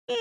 We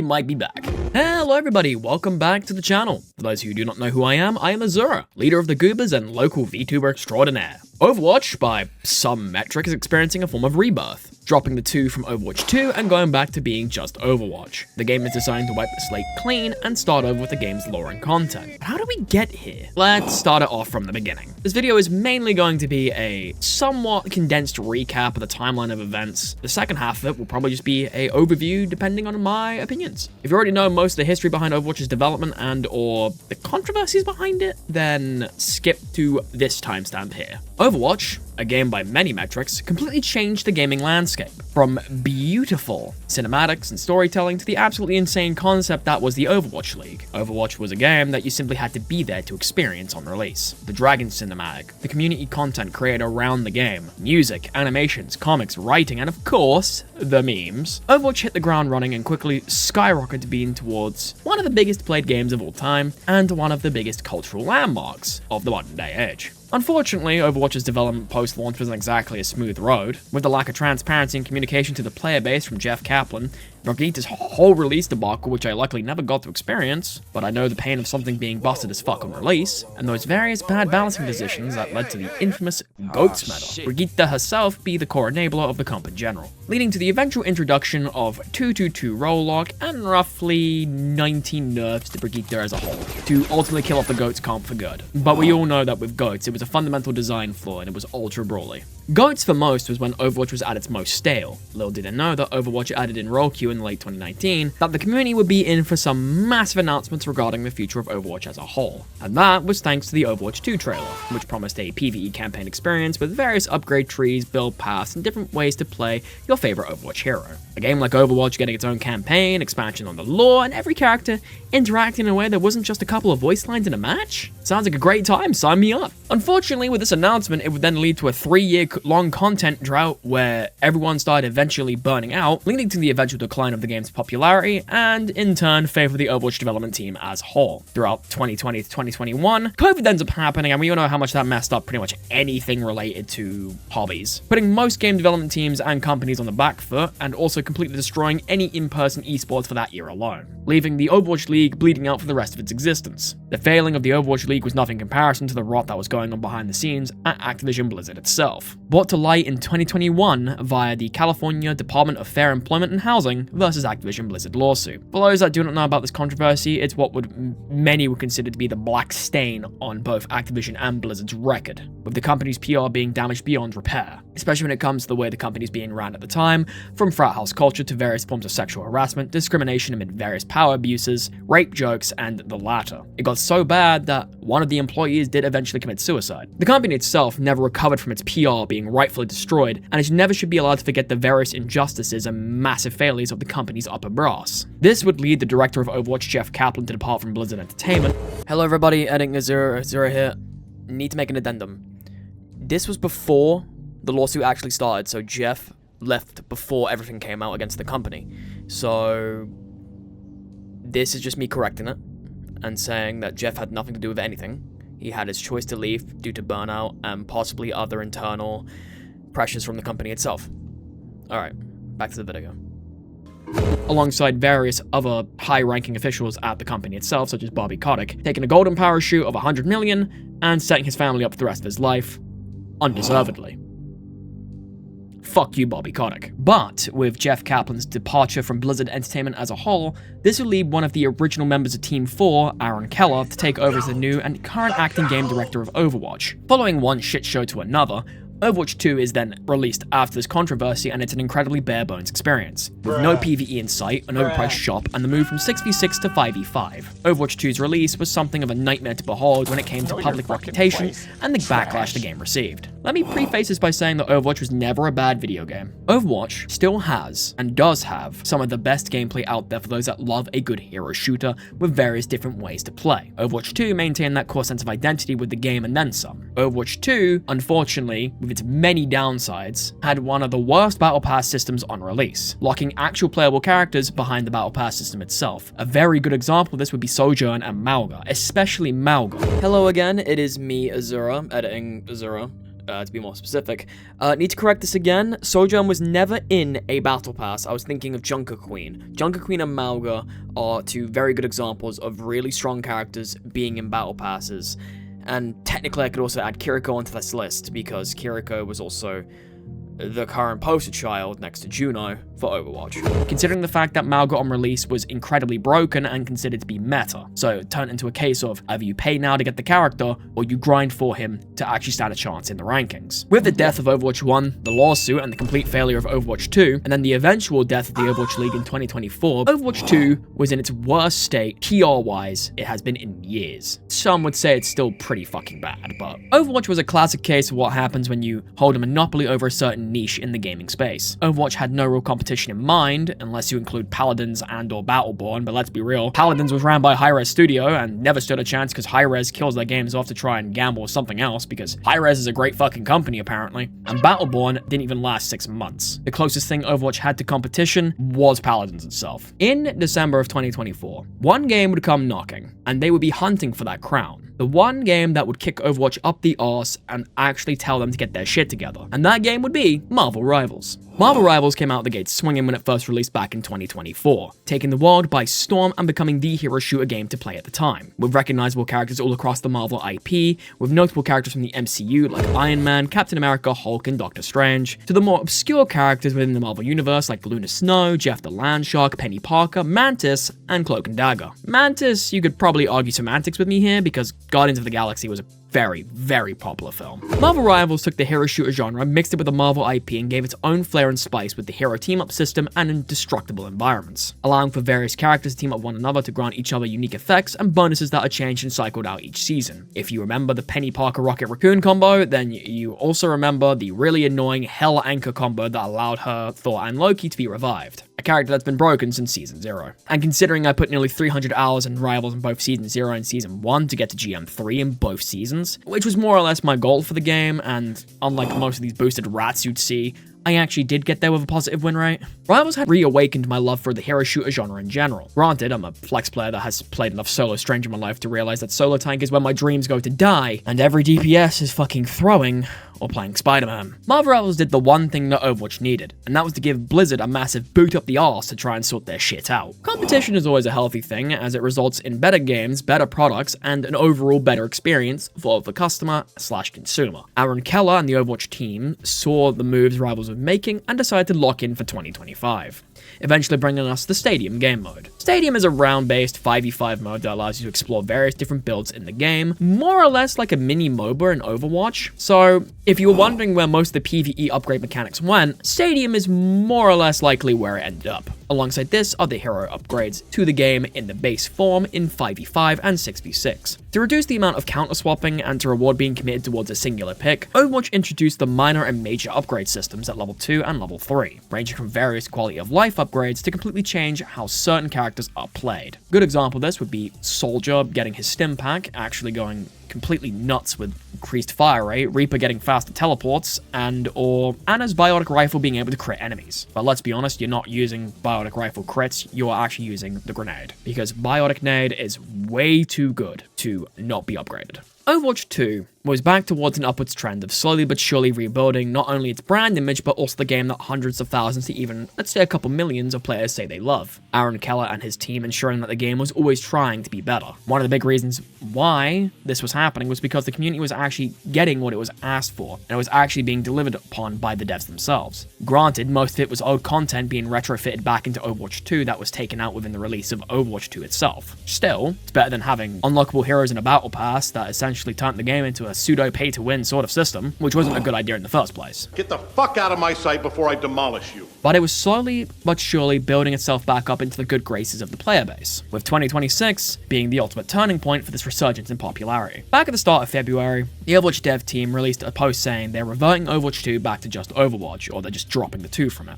might be back. Hello everybody, welcome back to the channel. For those who do not know who I am Azura, leader of the Goobers and local VTuber extraordinaire. Overwatch, by some metric, is experiencing a form of rebirth, dropping the 2 from Overwatch 2 and going back to being just Overwatch. The game is designed to wipe the slate clean and start over with the game's lore and content. But how do we get here? Let's start it off from the beginning. This video is mainly going to be a somewhat condensed recap of the timeline of events. The second half of it will probably just be an overview depending on my opinions. If you already know most of the history behind Overwatch's development and or the controversies behind it, then skip to this timestamp here. Overwatch, a game by many metrics, completely changed the gaming landscape. From beautiful cinematics and storytelling to the absolutely insane concept that was the Overwatch League. Overwatch was a game that you simply had to be there to experience on release. The Dragon cinematic, the community content created around the game, music, animations, comics, writing, and of course, the memes. Overwatch hit the ground running and quickly skyrocketed being towards one of the biggest played games of all time and one of the biggest cultural landmarks of the modern day age. Unfortunately, Overwatch's development post-launch wasn't exactly a smooth road. With the lack of transparency and communication to the player base from Jeff Kaplan, Brigitta's whole release debacle, which I luckily never got to experience, but I know the pain of something being busted as fuck on release, and those various bad balancing decisions that led to the infamous GOATS medal, Brigitta herself be the core enabler of the comp in general, leading to the eventual introduction of 222 roll lock and roughly 19 nerfs to Brigitta as a whole, to ultimately kill off the GOATS comp for good. But we all know that with GOATS, it was a fundamental design flaw and it was ultra brawly. GOATS for most was when Overwatch was at its most stale. Little did I know that Overwatch added in role queue in late 2019 that the community would be in for some massive announcements regarding the future of Overwatch as a whole. And that was thanks to the Overwatch 2 trailer, which promised a PvE campaign experience with various upgrade trees, build paths, and different ways to play your favorite Overwatch hero. A game like Overwatch getting its own campaign, expansion on the lore, and every character interacting in a way that wasn't just a couple of voice lines in a match? Sounds like a great time, sign me up. Unfortunately, with this announcement, it would then lead to a 3-year-long content drought where everyone started eventually burning out, leading to the eventual decline of the game's popularity, and in turn, favor the Overwatch development team as a whole. Throughout 2020 to 2021, COVID ends up happening, and we all know how much that messed up pretty much anything related to hobbies, putting most game development teams and companies on the back foot, and also completely destroying any in-person esports for that year alone, leaving the Overwatch League bleeding out for the rest of its existence. The failing of the Overwatch League was nothing in comparison to the rot that was going on behind the scenes at Activision Blizzard itself, brought to light in 2021 via the California Department of Fair Employment and Housing versus Activision Blizzard lawsuit. For those that do not know about this controversy, it's what many would consider to be the black stain on both Activision and Blizzard's record, with the company's PR being damaged beyond repair, especially when it comes to the way the company's being ran at the time, from frat house culture to various forms of sexual harassment, discrimination amid various power abuses, rape jokes, and the latter. It got so bad that one of the employees did eventually commit suicide. The company itself never recovered from its PR being rightfully destroyed, and it never should be allowed to forget the various injustices and massive failures of the company's upper brass. This would lead the director of Overwatch, Jeff Kaplan, to depart from Blizzard Entertainment. Hello everybody, editing Azura here. Need to make an addendum. This was before the lawsuit actually started, so Jeff left before everything came out against the company. So this is just me correcting it and saying that Jeff had nothing to do with anything. He had his choice to leave due to burnout and possibly other internal pressures from the company itself. Alright, back to the video. Alongside various other high-ranking officials at the company itself, such as Bobby Kotick, taking a golden parachute of $100 million and setting his family up for the rest of his life, undeservedly. Fuck you, Bobby Kotick. But with Jeff Kaplan's departure from Blizzard Entertainment as a whole, this would leave one of the original members of Team 4, Aaron Keller, to take over as the new and current acting game director of Overwatch. Following one shit show to another, Overwatch 2 is then released after this controversy, and it's an incredibly bare-bones experience, with no PvE in sight, an overpriced shop, and the move from 6v6 to 5v5. Overwatch 2's release was something of a nightmare to behold when it came to public reputation and the backlash the game received. Let me preface this by saying that Overwatch was never a bad video game. Overwatch still has, and does have, some of the best gameplay out there for those that love a good hero shooter with various different ways to play. Overwatch 2 maintained that core sense of identity with the game and then some. Overwatch 2, unfortunately, with its many downsides, had one of the worst Battle Pass systems on release, locking actual playable characters behind the Battle Pass system itself. A very good example of this would be Sojourn and Malga, especially Malga. Hello again, it is me, Azura, editing Azura. to be more specific. Need to correct this again. Sojourn was never in a battle pass. I was thinking of Junker Queen. Junker Queen and Malga are two very good examples of really strong characters being in battle passes. And technically I could also add Kiriko onto this list, because Kiriko was also the current poster child next to Juno for Overwatch. Considering the fact that Malga on release was incredibly broken and considered to be meta, so it turned into a case of either you pay now to get the character, or you grind for him to actually stand a chance in the rankings. With the death of Overwatch 1, the lawsuit, and the complete failure of Overwatch 2, and then the eventual death of the Overwatch League in 2024, Overwatch 2 was in its worst state, PR-wise, it has been in years. Some would say it's still pretty fucking bad, but Overwatch was a classic case of what happens when you hold a monopoly over a certain niche in the gaming space. Overwatch had no real competition in mind, unless you include Paladins and or Battleborn, but let's be real, Paladins was ran by Hi-Rez Studio and never stood a chance because Hi-Rez kills their games off to try and gamble with something else, because Hi-Rez is a great fucking company apparently, and Battleborn didn't even last 6 months. The closest thing Overwatch had to competition was Paladins itself. In December of 2024, one game would come knocking, and they would be hunting for that crown. The one game that would kick Overwatch up the arse and actually tell them to get their shit together. And that game would be Marvel Rivals. Marvel Rivals came out the gate swinging when it first released back in 2024, taking the world by storm and becoming the hero shooter game to play at the time, with recognizable characters all across the Marvel IP, with notable characters from the MCU like Iron Man, Captain America, Hulk, and Doctor Strange, to the more obscure characters within the Marvel universe like Luna Snow, Jeff the Landshark, Penny Parker, Mantis, and Cloak and Dagger. Mantis, you could probably argue semantics with me here, because Guardians of the Galaxy was a very, very popular film. Marvel Rivals took the hero shooter genre, mixed it with the Marvel IP, and gave its own flair and spice with the hero team-up system and indestructible environments, allowing for various characters to team up one another to grant each other unique effects and bonuses that are changed and cycled out each season. If you remember the Penny Parker Rocket Raccoon combo, then you also remember the really annoying Hell Anchor combo that allowed her, Thor, and Loki to be revived. A character that's been broken since Season 0. And considering I put nearly 300 hours in Rivals in both Season 0 and Season 1 to get to GM3 in both seasons, which was more or less my goal for the game, and unlike most of these boosted rats you'd see, I actually did get there with a positive win rate. Rivals had reawakened my love for the hero shooter genre in general. Granted, I'm a flex player that has played enough solo Strange in my life to realize that solo tank is where my dreams go to die, and every DPS is fucking throwing or playing Spider-Man. Marvel Rivals did the one thing that Overwatch needed, and that was to give Blizzard a massive boot up the arse to try and sort their shit out. Competition is always a healthy thing, as it results in better games, better products, and an overall better experience for the customer/consumer. Aaron Keller and the Overwatch team saw the moves Rivals were making and decided to lock in for 2025, eventually bringing us the Stadium game mode. Stadium is a round-based 5v5 mode that allows you to explore various different builds in the game, more or less like a mini MOBA in Overwatch. So, if you were wondering where most of the PvE upgrade mechanics went, Stadium is more or less likely where it ended up. Alongside this are the hero upgrades to the game in the base form in 5v5 and 6v6. To reduce the amount of counter-swapping and to reward being committed towards a singular pick, Overwatch introduced the minor and major upgrade systems at level 2 and level 3, ranging from various quality of life upgrades to completely change how certain characters are played. Good example of this would be Soldier getting his stim pack, actually going completely nuts with increased fire rate, Reaper getting faster teleports, or Anna's biotic rifle being able to crit enemies. But let's be honest, you're not using biotic rifle crits, you are actually using the grenade, because biotic nade is way too good to not be upgraded. Overwatch 2 was back towards an upwards trend of slowly but surely rebuilding not only its brand image, but also the game that hundreds of thousands to even, let's say, a couple millions of players say they love. Aaron Keller and his team ensuring that the game was always trying to be better. One of the big reasons why this was happening was because the community was actually getting what it was asked for, and it was actually being delivered upon by the devs themselves. Granted, most of it was old content being retrofitted back into Overwatch 2 that was taken out within the release of Overwatch 2 itself. Still, it's better than having unlockable heroes in a battle pass that essentially turned the game into a pseudo pay-to-win sort of system, which wasn't a good idea in the first place. Get the fuck out of my sight before I demolish you. But it was slowly but surely building itself back up into the good graces of the player base, with 2026 being the ultimate turning point for this resurgence in popularity. Back at the start of February, the Overwatch dev team released a post saying they're reverting Overwatch 2 back to just Overwatch, or they're just dropping the 2 from it.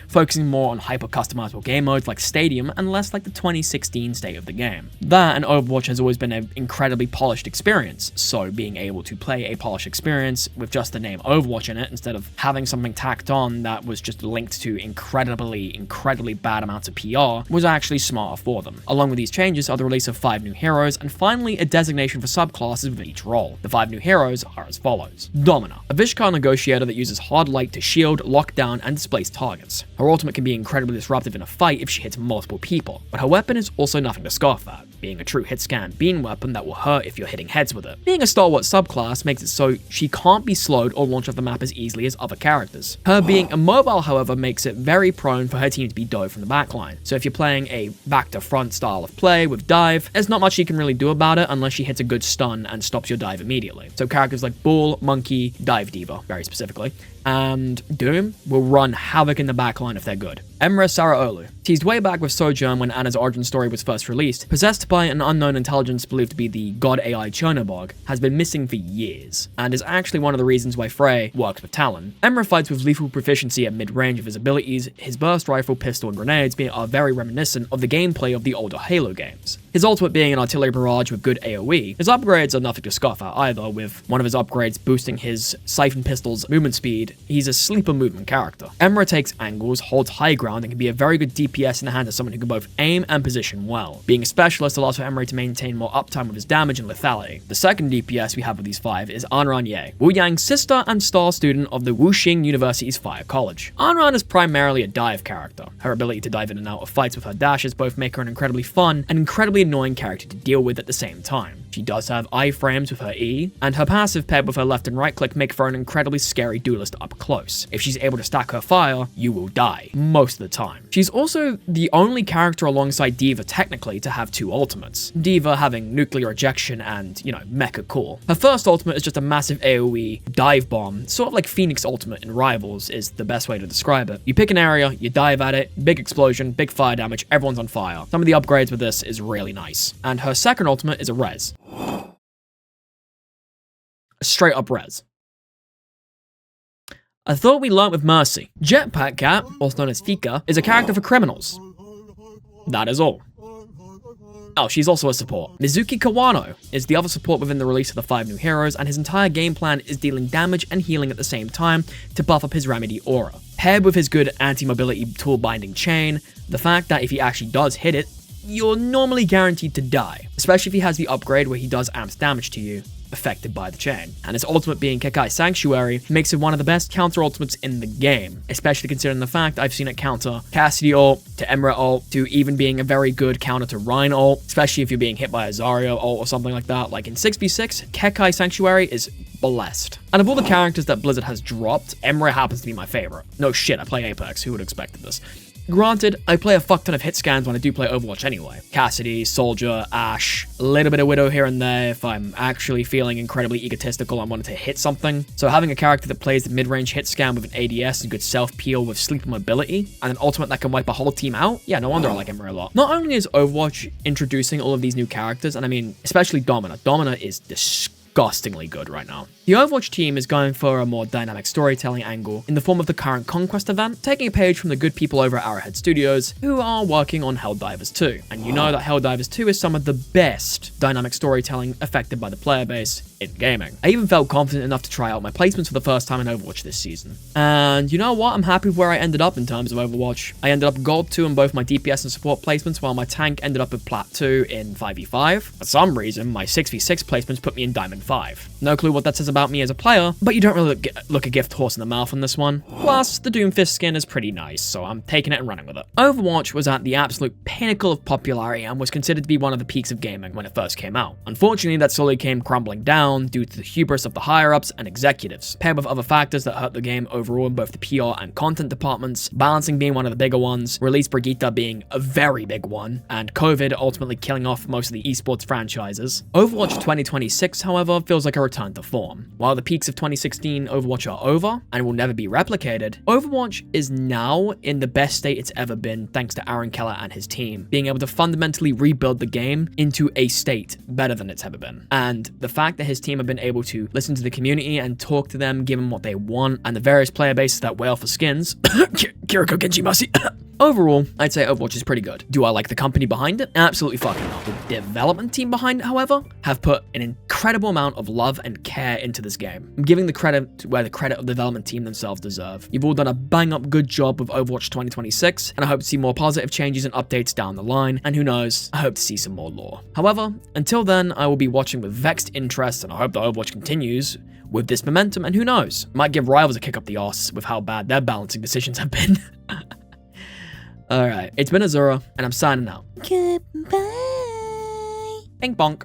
focusing more on hyper-customizable game modes like Stadium and less like the 2016 state of the game. That and Overwatch has always been an incredibly polished experience, so being able to play a polished experience with just the name Overwatch in it instead of having something tacked on that was just linked to incredibly bad amounts of PR was actually smarter for them. Along with these changes are the release of 5 new heroes and finally a designation for subclasses with each role. The 5 new heroes are as follows. Domina, a Vishkar negotiator that uses hard light to shield, lock down, and displace targets. Her ultimate can be incredibly disruptive in a fight if she hits multiple people, but her weapon is also nothing to scoff at, being a true HITSCAN beam weapon that will hurt if you're hitting heads with it. Being a stalwart subclass makes it so she can't be slowed or launched off the map as easily as other characters. Her being immobile, however, makes it very prone for her team to be dove from the backline. So if you're playing a back to front style of play with dive, there's not much she can really do about it unless she hits a good stun and stops your dive immediately. So characters like Bull, Monkey, Dive Diva, very specifically, and Doom will run havoc in the backline if they're good. EMRE Saraolu, teased way back with Sojourn when Anna's origin story was first released, possessed by an unknown intelligence believed to be the god AI Chernobog, has been missing for years, and is actually one of the reasons why Frey works with Talon. EMRE fights with lethal proficiency at mid-range of his abilities, his burst rifle, pistol, and grenades are very reminiscent of the gameplay of the older Halo games. His ultimate being an artillery barrage with good AoE, his upgrades are nothing to scoff at either, with one of his upgrades boosting his Siphon Pistol's movement speed. He's a sleeper movement character. EMRE takes angles, holds high ground, and can be a very good DPS in the hands of someone who can both aim and position well. Being a specialist allows for EMRE to maintain more uptime with his damage and lethality. The second DPS we have with these 5 is Anran Ye, Wu Yang's sister and star student of the Wuxing University's Fire College. Anran is primarily a dive character. Her ability to dive in and out of fights with her dashes both make her an incredibly fun and incredibly annoying character to deal with at the same time. She does have iframes with her E, and her passive paired with her left and right click make for an incredibly scary duelist up close. If she's able to stack her fire, you will die, most of the time. She's also the only character alongside D.Va technically to have 2 ultimates. D.Va having nuclear ejection and, mecha core. Her first ultimate is just a massive AoE dive bomb, sort of like Phoenix ultimate in Rivals is the best way to describe it. You pick an area, you dive at it, big explosion, big fire damage, everyone's on fire. Some of the upgrades with this is really nice. And her second ultimate is a res. A straight up res. I thought we learnt with Mercy. Jetpack Cat, also known as Fika, is a character for criminals. That is all. Oh, she's also a support. Mizuki Kawano is the other support within the release of the 5 new heroes, and his entire game plan is dealing damage and healing at the same time to buff up his Remedy aura. Paired with his good anti-mobility tool binding chain, the fact that if he actually does hit it, you're normally guaranteed to die, especially if he has the upgrade where he does amps damage to you, affected by the chain. And his ultimate being Kekai Sanctuary makes it one of the best counter ultimates in the game, especially considering the fact I've seen it counter Cassidy ult, to EMRE ult, to even being a very good counter to Rhine ult, especially if you're being hit by a Zarya ult or something like that. Like in 6v6, Kekai Sanctuary is blessed. And of all the characters that Blizzard has dropped, EMRE happens to be my favorite. No shit, I play Apex, who would have expected this? Granted, I play a fuck ton of hit scans when I do play Overwatch anyway. Cassidy, Soldier, Ashe, a little bit of Widow here and there if I'm actually feeling incredibly egotistical and wanted to hit something. So having a character that plays the mid-range hit scan with an ADS and good self-peel with sleeper mobility, and an ultimate that can wipe a whole team out, yeah, no wonder I like EMRE a lot. Not only is Overwatch introducing all of these new characters, and I mean, especially Domina. Domina is disgustingly good right now. The Overwatch team is going for a more dynamic storytelling angle in the form of the current Conquest event, taking a page from the good people over at Arrowhead Studios who are working on Helldivers 2. And you know that Helldivers 2 is some of the best dynamic storytelling affected by the player base in gaming. I even felt confident enough to try out my placements for the first time in Overwatch this season. And you know what? I'm happy with where I ended up in terms of Overwatch. I ended up Gold 2 in both my DPS and support placements, while my tank ended up with Plat 2 in 5v5. For some reason, my 6v6 placements put me in Diamond 5. No clue what that says about me as a player, but you don't really look a gift horse in the mouth on this one. Plus, the Doomfist skin is pretty nice, so I'm taking it and running with it. Overwatch was at the absolute pinnacle of popularity and was considered to be one of the peaks of gaming when it first came out. Unfortunately, that slowly came crumbling down due to the hubris of the higher-ups and executives, paired with other factors that hurt the game overall in both the PR and content departments, balancing being one of the bigger ones, release Brigitte being a very big one, and COVID ultimately killing off most of the esports franchises. Overwatch 2026, however, sure feels like a return to form. While the peaks of 2016 Overwatch are over and will never be replicated, Overwatch is now in the best state it's ever been thanks to Aaron Keller and his team, being able to fundamentally rebuild the game into a state better than it's ever been. And the fact that his team have been able to listen to the community and talk to them, give them what they want, and the various player bases that wail for skins, Kiriko Genjimasi. Overall, I'd say Overwatch is pretty good. Do I like the company behind it? Absolutely fucking not. The development team behind it, however, have put an incredible amount of love and care into this game. I'm giving the credit where the credit of the development team themselves deserve. You've all done a bang-up good job with Overwatch 2026, and I hope to see more positive changes and updates down the line, and who knows, I hope to see some more lore. However, until then, I will be watching with vexed interest, and I hope that Overwatch continues with this momentum, and who knows, might give rivals a kick up the arse with how bad their balancing decisions have been. Alright, it's been Azura, and I'm signing out. Goodbye. Bing bonk.